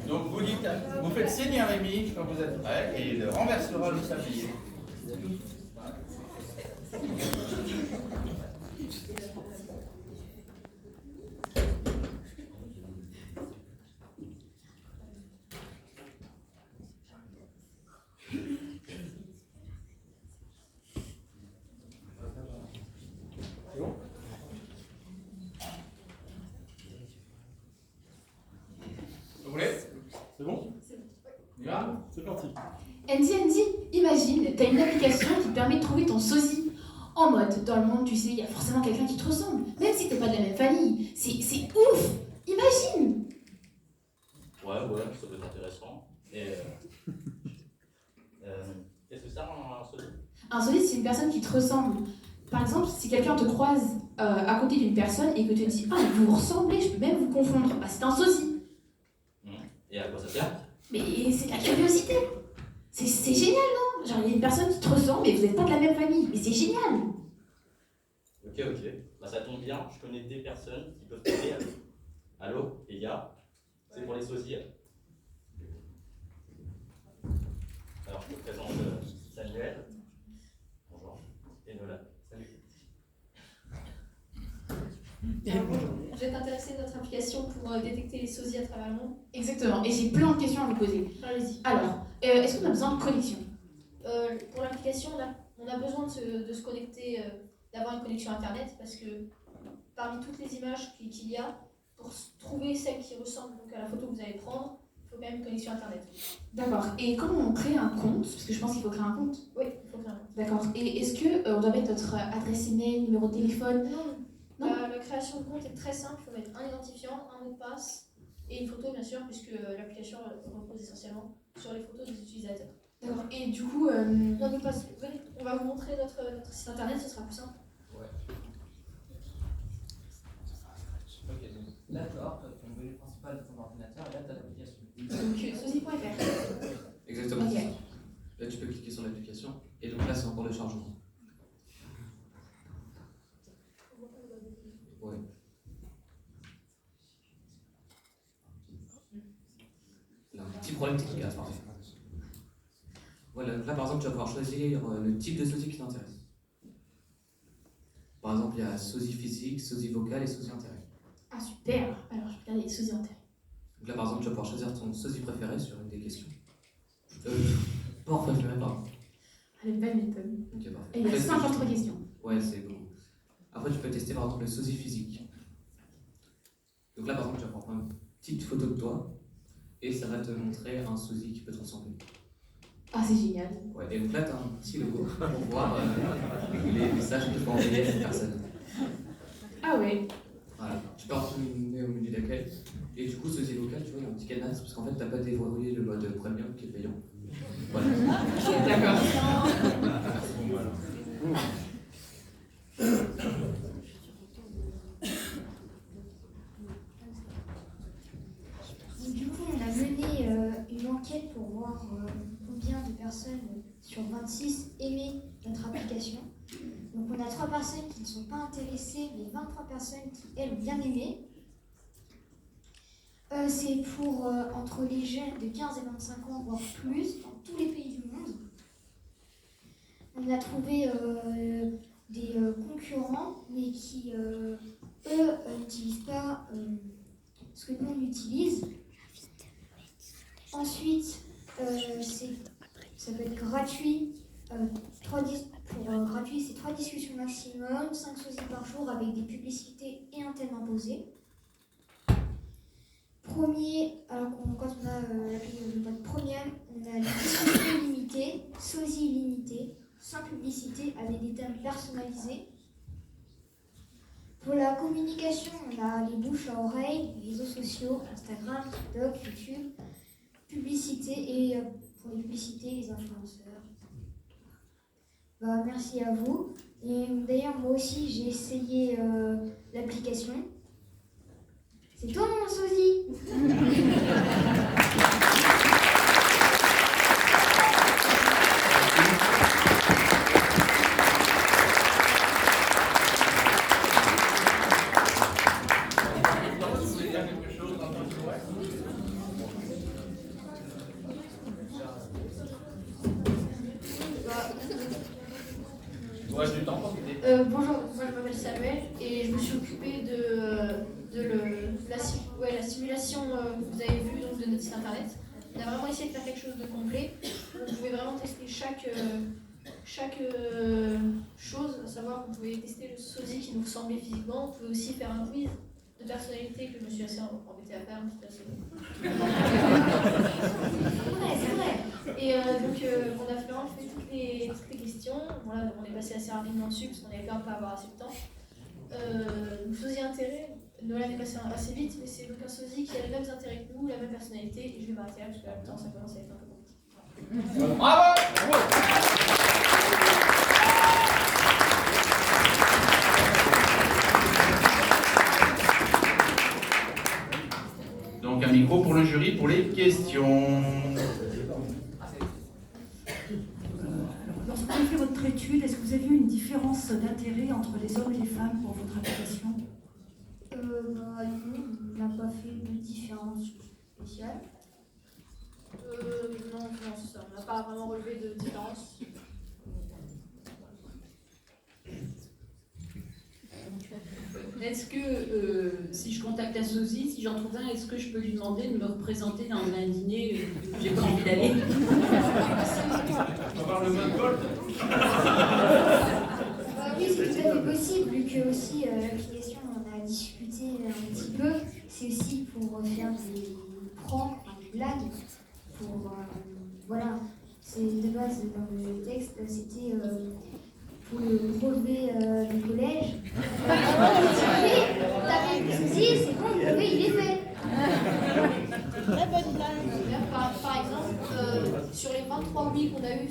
Donc vous faites signe à Rémi quand vous êtes prêt et il renversera le sablier. Vous voulez? C'est bon? On y va? C'est parti. Andy, imagine, t'as une application qui te permet de trouver ton sosie. En mode, dans le monde, tu sais, il y a forcément quelqu'un qui te ressemble, même si t'es pas de la même famille. C'est ouf! Imagine! Ouais, ça peut être intéressant. Et qu'est-ce que ça un sosie? Un sosie, c'est une personne qui te ressemble. Par exemple, si quelqu'un te croise à côté d'une personne et que te dit « Ah, vous vous ressemblez, je peux même vous confondre », bah c'est un sosie. Et à quoi ça sert? Mais c'est de la curiosité. C'est génial, non? Genre, il y a une personne qui te ressemble, mais vous n'êtes pas de la même famille. Mais c'est génial. Ok. Bah, ça tombe bien, je connais des personnes qui peuvent t'aider. Allô, les gars? C'est pour les sosies. Alors, je te présente Samuel. Bonjour. Et Nolan. Salut. Vous êtes intéressé de notre application pour détecter les sosies à travers le monde? Exactement. Et j'ai plein de questions à vous poser. Allez-y. Alors, est-ce qu'on a besoin de connexion? Pour l'application, on a besoin de se connecter, d'avoir une connexion Internet, parce que parmi toutes les images qu'il y a, pour trouver celle qui ressemble donc à la photo que vous allez prendre, il faut quand même une connexion Internet. D'accord. Et comment on crée un compte? Parce que je pense qu'il faut créer un compte. Oui, il faut créer un compte. D'accord. Et est-ce qu'on doit mettre notre adresse email, numéro de téléphone? Non. La création de compte est très simple, il faut mettre un identifiant, un mot de passe et une photo bien sûr, puisque l'application repose essentiellement sur les photos des utilisateurs. D'accord. Et du coup... Non, mais venez, on va vous montrer notre site internet, ce sera plus simple. Ouais. D'accord, tu as une menu principale de ton ordinateur et là tu as l'application. Donc, sosie.fr. Exactement. Ok. Là, tu peux cliquer sur l'application et donc là, c'est encore le chargement. Ouais. Là, un petit problème technique à parfait. Voilà, donc là par exemple, tu vas pouvoir choisir le type de sosie qui t'intéresse. Par exemple, il y a sosie physique, sosie vocale et sosie intérêt. Ah super. Alors, je vais regarder les sosies intérêts. Donc là par exemple, tu vas pouvoir choisir ton sosie préféré sur une des questions. Pas préféré, pardon. Elle est belle méthode. Ok, parfait. Et il y a 53 questions. Ouais, c'est bon. Après, tu peux tester par exemple le sosie physique. Donc là, par exemple, tu vas prendre une petite photo de toi et ça va te montrer un sosie qui peut te ressembler. Ah, c'est génial. Ouais, et donc là, tu as un petit logo pour voir les messages que tu peux envoyer à cette personne. Ah ouais. Voilà, tu peux retourner au menu d'accueil. Et du coup, sosie vocal, tu vois, il y a un petit cadenas parce qu'en fait, tu n'as pas déverrouillé le mode premium qui est payant. Voilà. D'accord. Du coup, on a mené une enquête pour voir combien de personnes sur 26 aimaient notre application. Donc on a 3 personnes qui ne sont pas intéressées, mais 23 personnes qui, elles, ont bien aimé. C'est pour entre les jeunes de 15 et 25 ans, voire plus, dans tous les pays du monde. On a trouvé des concurrents, mais qui, eux, n'utilisent pas ce que nous, on utilise. Ensuite, ça peut être gratuit. Gratuit, c'est 3 discussions maximum, 5 sosies par jour avec des publicités et un thème imposé. Premier, alors quand on a le mode premium, on a les discussions limitées, sosies illimitées, sans publicité avec des thèmes personnalisés. Pour la communication, on a les bouches à oreille, les réseaux sociaux, Instagram, TikTok, YouTube, publicité et pour les publicités, les influenceurs. Bah, merci à vous. Et d'ailleurs, moi aussi, j'ai essayé l'application. C'est toi mon sosie. y a quelque chose dans ton souhait? Ouais, du temps pour t'aider. Bonjour, moi je m'appelle Samuel et je me suis occupé la simulation que vous avez vue donc, de notre site internet. On a vraiment essayé de faire quelque chose de complet. Vous pouvez vraiment tester chaque chose, à savoir vous pouvez tester le sosie qui nous ressemblait physiquement. Vous pouvez aussi faire un quiz de personnalité que je me suis assez embêtée à faire. C'est vrai. Et donc on a vraiment fait toutes les questions. Voilà, on est passé assez rapidement dessus parce qu'on avait peur de ne pas avoir assez de temps. Le sosie intérêt, Nolan est passé assez vite, mais c'est donc un sosie qui a les mêmes intérêts que nous, la même personnalité, et je vais m'arrêter là parce que là, le temps ça commence à être un peu compliqué. Bravo! Donc un micro pour le jury pour les questions. Lorsque vous avez fait votre étude, est-ce que vous avez vu une différence d'intérêt entre les hommes et les femmes pour votre application? Non, on n'a pas fait de différence spéciale. Non, c'est ça. On n'a pas vraiment relevé de différence. Est-ce que si je contacte un sosie, si j'en trouve un, est-ce que je peux lui demander de me représenter dans un dîner où j'ai pas envie d'aller? On va voir le mode gold. Oui, c'est tout à fait possible, vu que aussi l'application, on a discuté un petit peu, c'est aussi pour faire des pranks, des blagues, pour, voilà, c'est de base dans le texte, c'était pour le brevet du collège. T'as fait une sosie, c'est bon, le brevet il est fait. Très bonne blague. Par exemple, sur les 23 oui qu'on a eu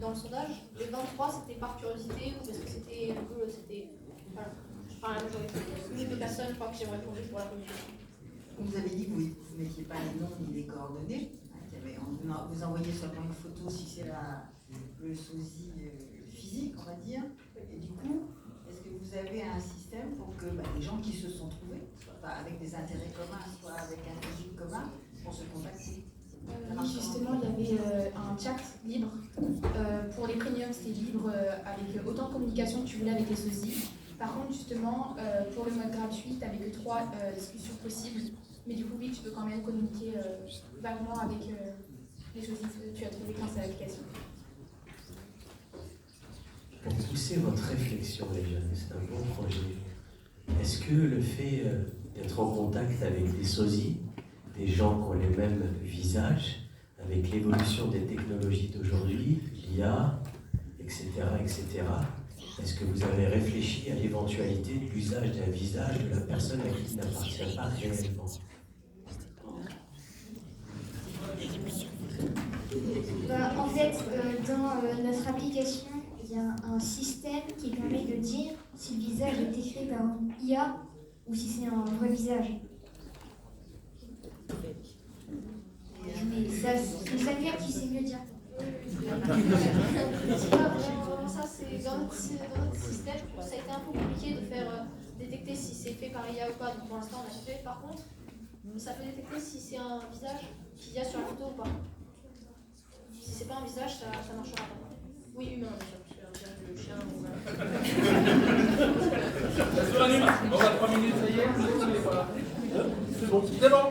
dans le sondage, les 23 c'était par curiosité ou parce que c'était rigolo, c'était. Voilà. Enfin, la majorité. Une des personnes, je crois que j'ai répondu pour la communication. Vous avez dit que vous ne mettiez pas les noms ni les coordonnées. Vous envoyez seulement une photo si c'est le sosie physique, on va dire. Et du coup, est-ce que vous avez un système pour que les gens qui se sont trouvés, soit avec des intérêts communs, soit avec un physique commun, pour se contacter? Oui, justement, il y avait un chat libre. Pour les premiums, c'était libre avec autant de communication que tu voulais avec les sosies. Par contre, justement, pour le mode gratuit, tu n'avais que 3 discussions possibles. Mais du coup, oui, tu peux quand même communiquer vaguement avec les sosies que tu as trouvées grâce à l'application. Pour pousser votre réflexion, les jeunes, c'est un bon projet. Est-ce que le fait d'être en contact avec des sosies, des gens qui ont les mêmes visages, avec l'évolution des technologies d'aujourd'hui, l'IA, etc., est-ce que vous avez réfléchi à l'éventualité de l'usage d'un visage de la personne à qui il n'appartient pas réellement? En fait, dans notre application, il y a un système qui permet de dire si le visage est écrit par une IA ou si c'est un vrai visage. Mais ça, c'est Samuel qui sait mieux dire. C'est pas vraiment ça, c'est dans notre système, ça a été un peu compliqué de faire détecter si c'est fait par IA ou pas, donc pour l'instant on a fait. Par contre, ça peut détecter si c'est un visage qu'il y a sur la photo ou pas. Si c'est pas un visage, ça marchera pas. Oui, humain, bien sûr, le chien ou Sur l'animal. On va 3 minutes, ça y est. Voilà. C'est bon. C'est bon.